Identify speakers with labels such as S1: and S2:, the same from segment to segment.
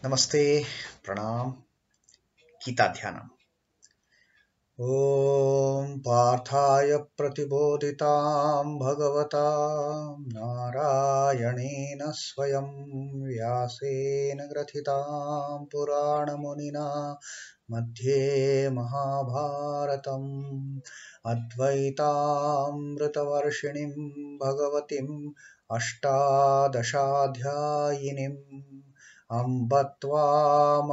S1: Namaste, Pranam, Gita Dhyanam. Om Parthaya Pratibodhitam Bhagavatam Narayanena Swayam Vyasena Grathitam Purana Munina Madhye Mahabharatam Advaitam Vritavarshinim Bhagavatim Ashtadashadhyayinim Ambatvam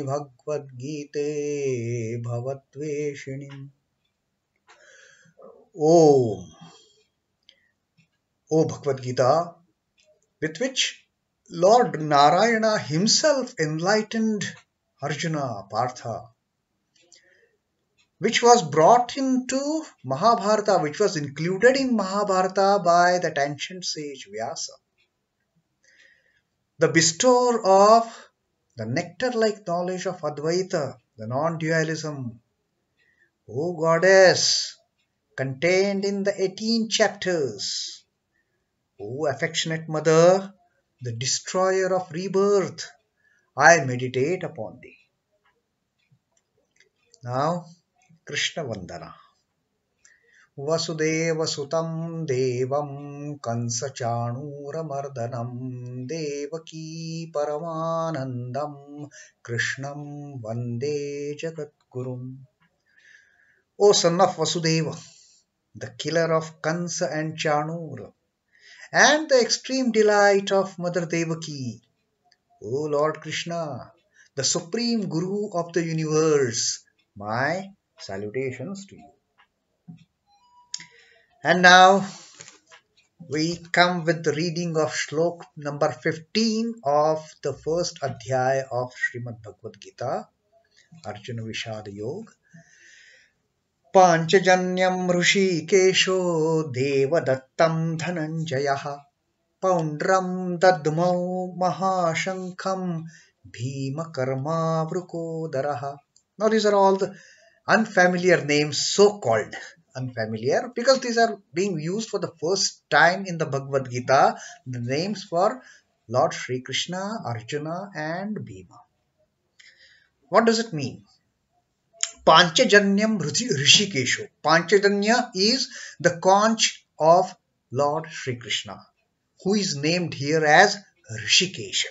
S1: Bhagavad-gite Bhavatveshinim. Om, O Bhagavad Gita, with which Lord Narayana himself enlightened Arjuna, Partha, which was brought into Mahabharata, which was included in Mahabharata by that ancient sage Vyasa, the bestower of the nectar-like knowledge of Advaita, the non-dualism. O Goddess, contained in the 18 chapters. O affectionate Mother, the destroyer of rebirth, I meditate upon thee. Now, Krishna Vandana. Vasudeva Sutam Devam Kansa Chanura Mardanam Devaki Paramanandam Krishnam Vande Jagatgurum. O son of Vasudeva, the killer of Kansa and Chanura, and the extreme delight of Mother Devaki, O Lord Krishna, the supreme Guru of the universe, my salutations to you. And now we come with the reading of Shloka number 15 of the first Adhyaya of Srimad Bhagavad Gita, Arjuna Vishad Yoga. Panchajanyam Hrishikesho Devadattam Dhananjayah Paundram Dadmau Mahashankham Bhima Karma Vrukodaraha. Now these are all the unfamiliar names, so-called unfamiliar, because these are being used for the first time in the Bhagavad Gita, the names for Lord Sri Krishna, Arjuna and Bhima. What does it mean? Panchajanyam Hrishikesho. Panchajanya is the conch of Lord Sri Krishna, who is named here as Rishikesha.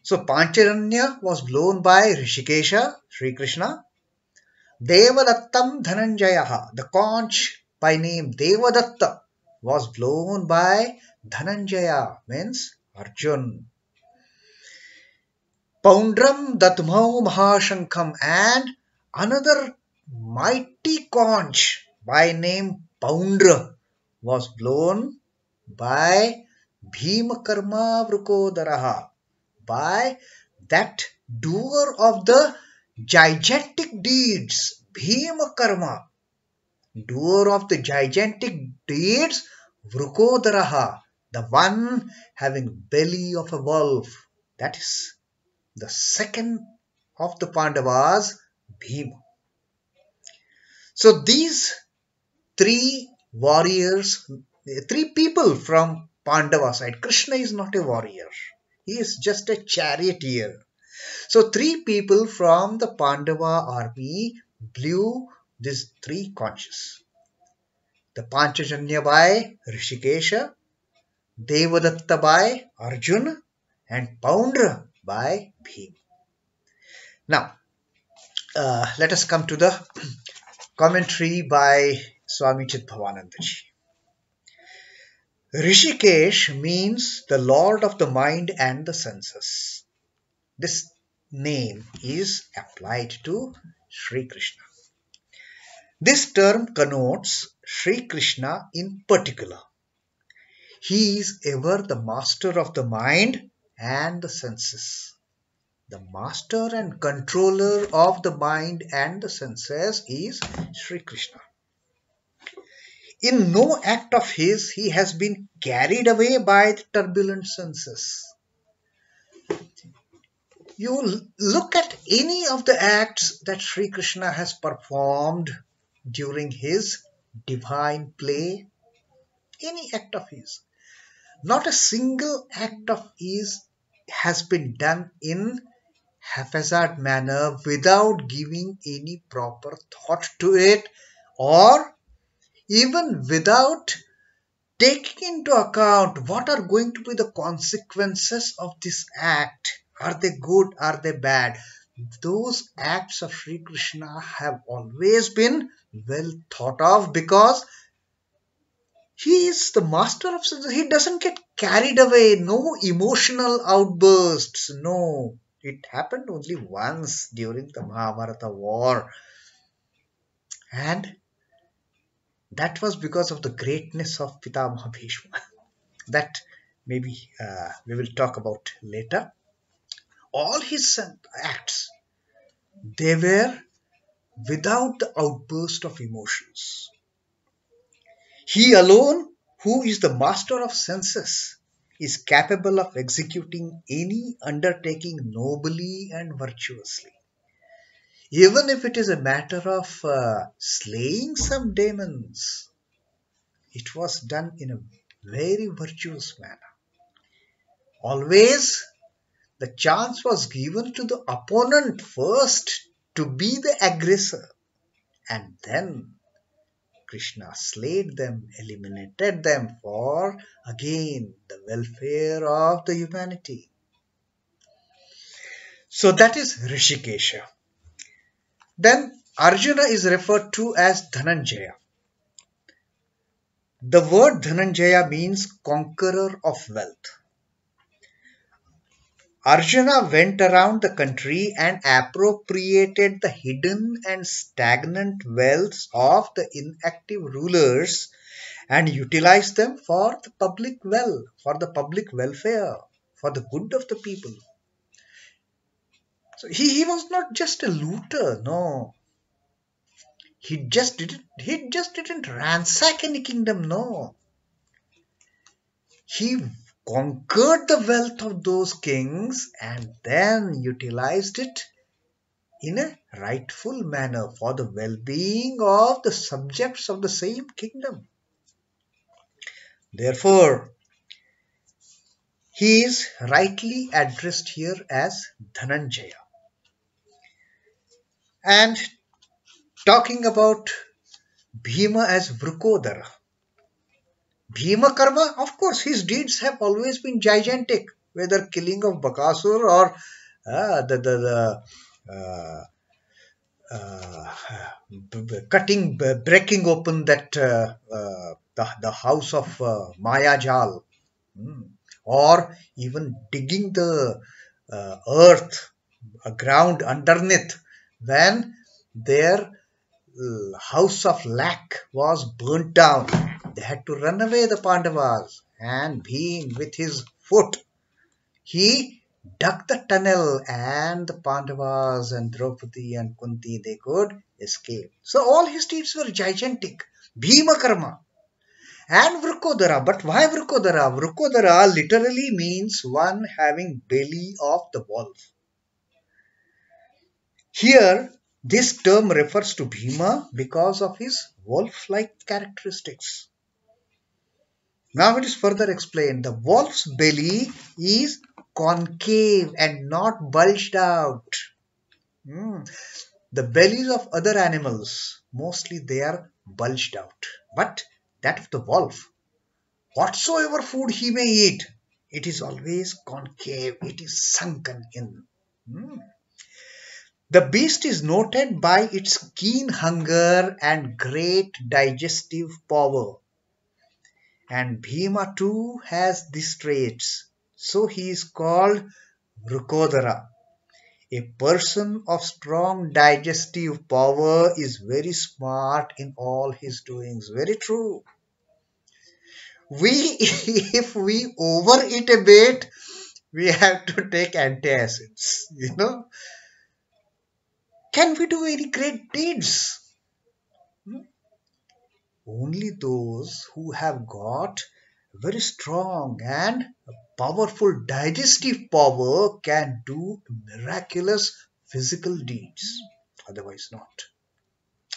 S1: So Panchajanya was blown by Rishikesha, Sri Krishna. Devadattam Dhananjayaha, the conch by name Devadatta, was blown by Dhananjaya, means Arjun. Paundram Datmau Mahashankham, and another mighty conch by name Poundra was blown by Bhima Karma Vrukodaraha, by that doer of the gigantic deeds, Bhima Karma, doer of the gigantic deeds, Vrukodaraha, the one having belly of a wolf, that is the second of the Pandavas, Bhima. So these three warriors, three people from Pandava side. Krishna is not a warrior. He is just a charioteer. So three people from the Pandava army blew these three conches. The Panchajanya by Rishikesha, Devadatta by Arjuna, and Poundra by Bhima. Now, let us come to the commentary by Swami Chidbhavananda. Rishikesh means the Lord of the mind and the senses. This name is applied to Sri Krishna. This term connotes Sri Krishna in particular. He is ever the master of the mind and the senses. The master and controller of the mind and the senses is Sri Krishna. In no act of his, he has been carried away by the turbulent senses. You look at any of the acts that Sri Krishna has performed during his divine play, any act of his, not a single act of his has been done in haphazard manner without giving any proper thought to it, or even without taking into account what are going to be the consequences of this act. Are they good? Are they bad? Those acts of Sri Krishna have always been well thought of, because he is the master of sense. He doesn't get carried away. No emotional outbursts. No. It happened only once during the Mahabharata war. And that was because of the greatness of Pitamaha Bhishma. That maybe we will talk about later. All his acts, they were without the outburst of emotions. He alone, who is the master of senses, is capable of executing any undertaking nobly and virtuously. Even if it is a matter of slaying some demons, it was done in a very virtuous manner. Always the chance was given to the opponent first to be the aggressor, and then Krishna slayed them, eliminated them for, again, the welfare of the humanity. So that is Rishikesha. Then Arjuna is referred to as Dhananjaya. The word Dhananjaya means conqueror of wealth. Arjuna went around the country and appropriated the hidden and stagnant wealths of the inactive rulers and utilized them for the public for the public welfare, for the good of the people. So he was not just a looter, no. He just didn't ransack any kingdom, no. He conquered the wealth of those kings and then utilized it in a rightful manner for the well-being of the subjects of the same kingdom. Therefore, he is rightly addressed here as Dhananjaya. And talking about Bhima as Vrukodara. Bhima Karma, of course, his deeds have always been gigantic, whether killing of Bakasur or uh, breaking open that the house of Maya Jal, or even digging the earth, ground underneath when their house of lac was burnt down. They had to run away, the Pandavas, and Bhim with his foot, he dug the tunnel, and the Pandavas and Draupadi and Kunti, they could escape. So all his deeds were gigantic. Bhima Karma and Vrukodara. But why Vrukodara? Vrukodara literally means one having belly of the wolf. Here, this term refers to Bhima because of his wolf-like characteristics. Now it is further explained. The wolf's belly is concave and not bulged out. The bellies of other animals, mostly they are bulged out. But that of the wolf, whatsoever food he may eat, it is always concave. It is sunken in. The beast is noted by its keen hunger and great digestive power. And Bhima too has these traits. So he is called Vrukodara. A person of strong digestive power is very smart in all his doings. Very true. If we overeat a bit, we have to take antacids, Can we do any great deeds? Only those who have got very strong and powerful digestive power can do miraculous physical deeds. Otherwise not.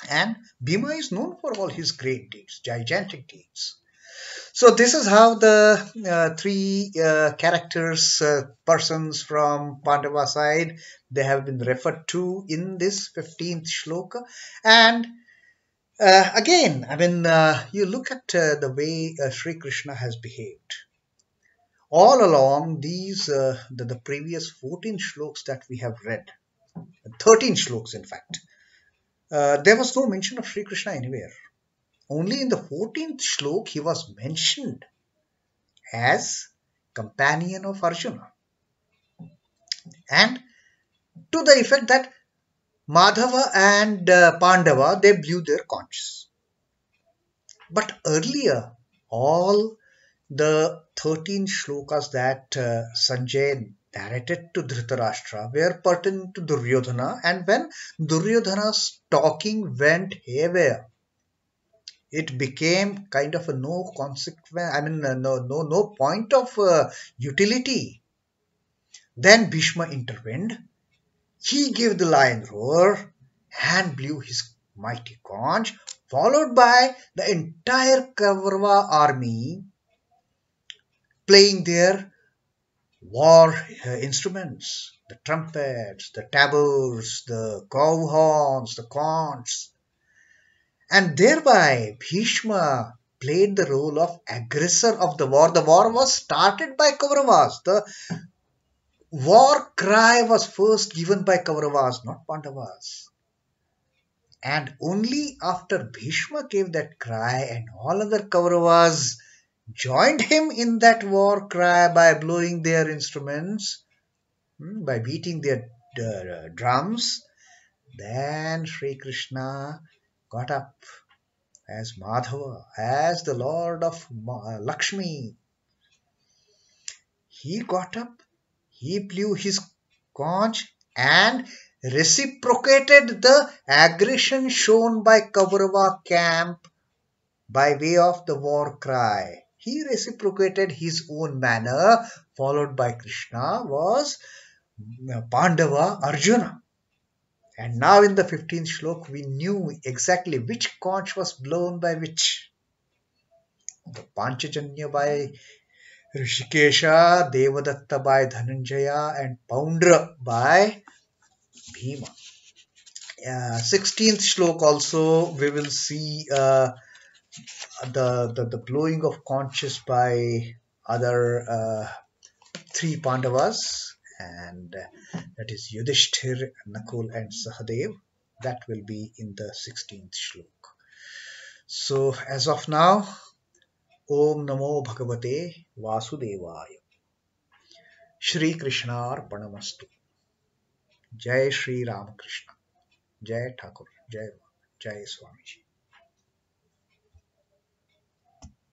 S1: And Bhima is known for all his great deeds, gigantic deeds. So this is how the three characters, persons from Pandava side, they have been referred to in this 15th shloka. And again, I mean, you look at the way Sri Krishna has behaved. All along these, the previous 14 shloks that we have read, 13 shloks in fact, there was no mention of Sri Krishna anywhere. Only in the 14th shlok he was mentioned as companion of Arjuna. And to the effect that Madhava and Pandava, they blew their conches. But earlier, all the 13 shlokas that Sanjay narrated to Dhritarashtra were pertaining to Duryodhana, and when Duryodhana's talking went haywire, it became kind of a no consequence, I mean, no point of utility. Then Bhishma intervened. He gave the lion roar and blew his mighty conch, followed by the entire Kaurava army playing their war instruments, the trumpets, the tabors, the cow horns, the conchs, and thereby Bhishma played the role of aggressor of the war. The war was started by Kauravas. The war cry was first given by Kauravas, not Pandavas. And only after Bhishma gave that cry and all other Kauravas joined him in that war cry by blowing their instruments, by beating their drums, then Sri Krishna got up as Madhava, as the Lord of Lakshmi. He got up, he blew his conch and reciprocated the aggression shown by Kaurava camp by way of the war cry. He reciprocated his own manner, followed by Krishna was Pandava Arjuna. And now in the 15th shlok, we knew exactly which conch was blown by which. The Panchajanya by Rishikesha, Devadatta by Dhananjaya, and Poundra by Bhima. 16th shlok also, we will see the blowing of conches by other three Pandavas, and that is Yudhishthir, Nakul, and Sahadev. That will be in the 16th shlok. So, as of now, Om Namo Bhagavate Vasudevaya. Shri Krishna Arpanamastu. Jai Shri Ramakrishna. Jai Thakur. Jai Swamiji.